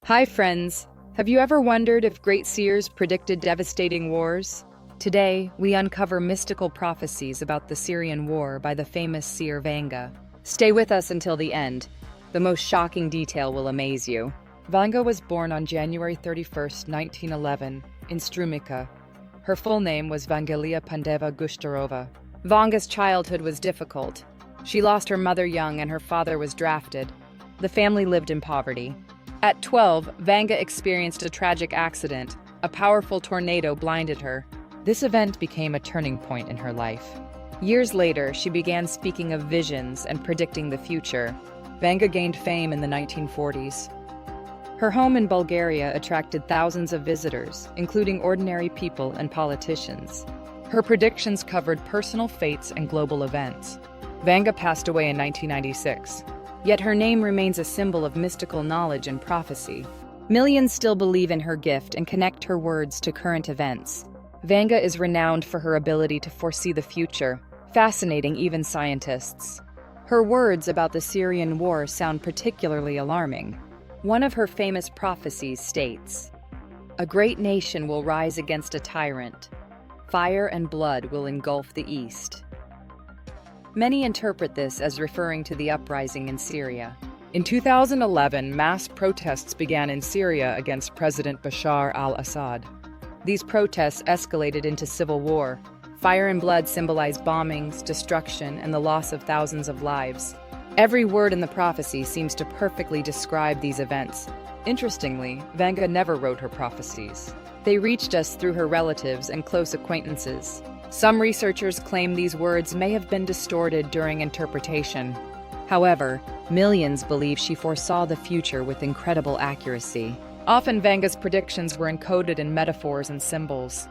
Hi friends! Have you ever wondered if great seers predicted devastating wars? Today, we uncover mystical prophecies about the Syrian war by the famous seer Vanga. Stay with us until the end. The most shocking detail will amaze you. Vanga was born on January 31st, 1911, in Strumica. Her full name was Vangelia Pandeva Gushtarova. Vanga's childhood was difficult. She lost her mother young and her father was drafted. The family lived in poverty. At 12, Vanga experienced a tragic accident. A powerful tornado blinded her. This event became a turning point in her life. Years later, she began speaking of visions and predicting the future. Vanga gained fame in the 1940s. Her home in Bulgaria attracted thousands of visitors, including ordinary people and politicians. Her predictions covered personal fates and global events. Vanga passed away in 1996. Yet her name remains a symbol of mystical knowledge and prophecy. Millions still believe in her gift and connect her words to current events. Vanga is renowned for her ability to foresee the future, fascinating even scientists. Her words about the Syrian war sound particularly alarming. One of her famous prophecies states, "A great nation will rise against a tyrant. Fire and blood will engulf the east." Many interpret this as referring to the uprising in Syria. In 2011, mass protests began in Syria against President Bashar al-Assad. These protests escalated into civil war. Fire and blood symbolize bombings, destruction, and the loss of thousands of lives. Every word in the prophecy seems to perfectly describe these events. Interestingly, Vanga never wrote her prophecies. They reached us through her relatives and close acquaintances. Some researchers claim these words may have been distorted during interpretation. However, millions believe she foresaw the future with incredible accuracy. Often Vanga's predictions were encoded in metaphors and symbols.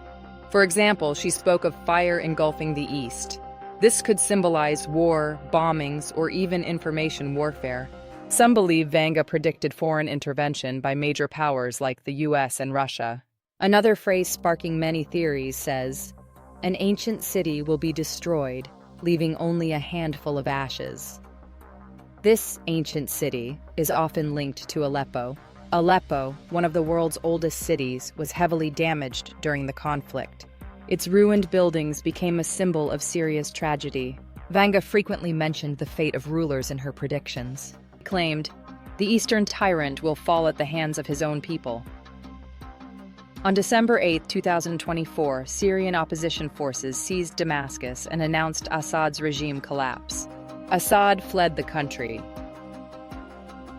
For example, she spoke of fire engulfing the east. This could symbolize war, bombings, or even information warfare. Some believe Vanga predicted foreign intervention by major powers like the US and Russia. Another phrase sparking many theories says, "An ancient city will be destroyed, leaving only a handful of ashes." This ancient city is often linked to Aleppo. Aleppo, one of the world's oldest cities, was heavily damaged during the conflict. Its ruined buildings became a symbol of Syria's tragedy. Vanga frequently mentioned the fate of rulers in her predictions. She claimed, "The Eastern Tyrant will fall at the hands of his own people." On December 8, 2024, Syrian opposition forces seized Damascus and announced Assad's regime collapse. Assad fled the country.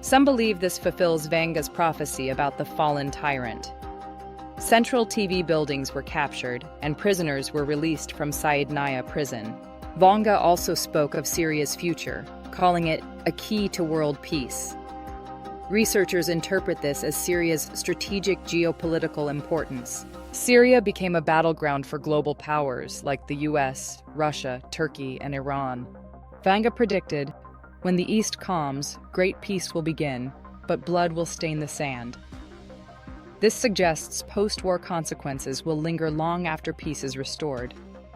Some believe this fulfills Vanga's prophecy about the fallen tyrant. Central TV buildings were captured, and prisoners were released from Saidnaya prison. Vanga also spoke of Syria's future, calling it a key to world peace. Researchers interpret this as Syria's strategic geopolitical importance. Syria became a battleground for global powers like the US, Russia, Turkey, and Iran. Vanga predicted, "When the East calms, great peace will begin, but blood will stain the sand." This suggests post-war consequences will linger long after peace is restored.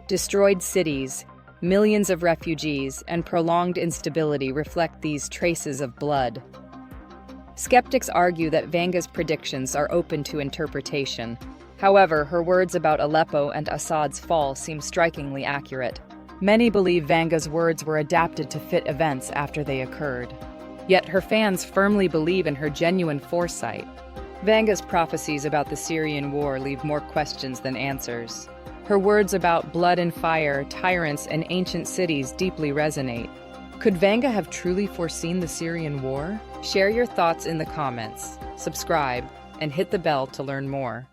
Destroyed cities, millions of refugees, and prolonged instability reflect these traces of blood. Skeptics argue that Vanga's predictions are open to interpretation. However, her words about Aleppo and Assad's fall seem strikingly accurate. Many believe Vanga's words were adapted to fit events after they occurred. Yet her fans firmly believe in her genuine foresight. Vanga's prophecies about the Syrian war leave more questions than answers. Her words about blood and fire, tyrants, and ancient cities deeply resonate. Could Vanga have truly foreseen the Syrian war? Share your thoughts in the comments, subscribe, and hit the bell to learn more.